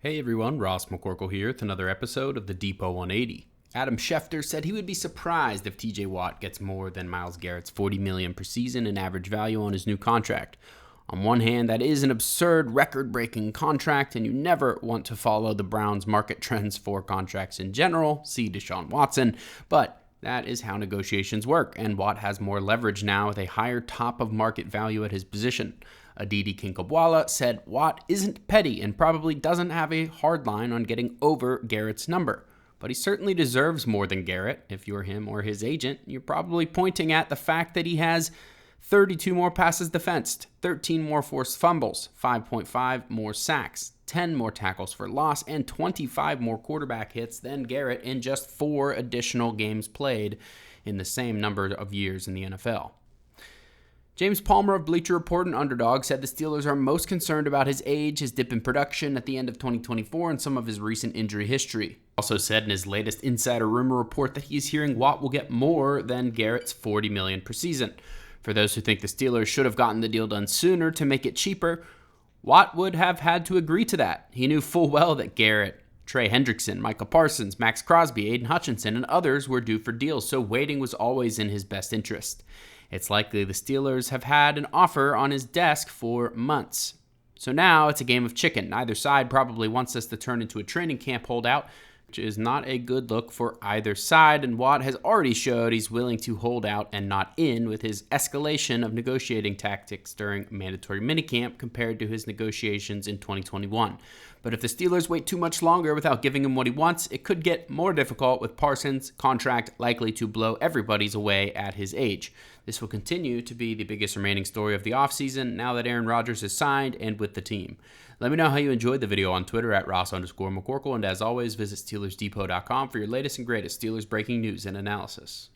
Hey everyone, Ross McCorkle here with another episode of the Depot 180. Adam Schefter said he would be surprised if TJ Watt gets more than Myles Garrett's $40 million per season in average value on his new contract. On one hand, that is an absurd, record-breaking contract, and you never want to follow the Browns' market trends for contracts in general, see Deshaun Watson, but that is how negotiations work, and Watt has more leverage now with a higher top-of-market value at his position. Aditi Kinkhabwala said Watt isn't petty and probably doesn't have a hard line on getting over Garrett's number. But he certainly deserves more than Garrett. If you're him or his agent, you're probably pointing at the fact that he has 32 more passes defensed, 13 more forced fumbles, 5.5 more sacks, 10 more tackles for loss, and 25 more quarterback hits than Garrett in just 4 additional games played in the same number of years in the NFL. James Palmer of Bleacher Report and Underdog said the Steelers are most concerned about his age, his dip in production at the end of 2024, and some of his recent injury history. Also said in his latest insider rumor report that he's hearing Watt will get more than Garrett's $40 million per season. For those who think the Steelers should have gotten the deal done sooner to make it cheaper, Watt would have had to agree to that. He knew full well that Garrett, Trey Hendrickson, Micah Parsons, Max Crosby, Aiden Hutchinson, and others were due for deals, so waiting was always in his best interest. It's likely the Steelers have had an offer on his desk for months. So now it's a game of chicken. Neither side probably wants us to turn into a training camp holdout, which is not a good look for either side, and Watt has already showed he's willing to hold out and not in with his escalation of negotiating tactics during mandatory minicamp compared to his negotiations in 2021. But if the Steelers wait too much longer without giving him what he wants, it could get more difficult with Parsons' contract likely to blow everybody's away at his age. This will continue to be the biggest remaining story of the offseason now that Aaron Rodgers is signed and with the team. Let me know how you enjoyed the video on Twitter at Ross_McCorkle, and as always, visit SteelersDepot.com for your latest and greatest Steelers breaking news and analysis.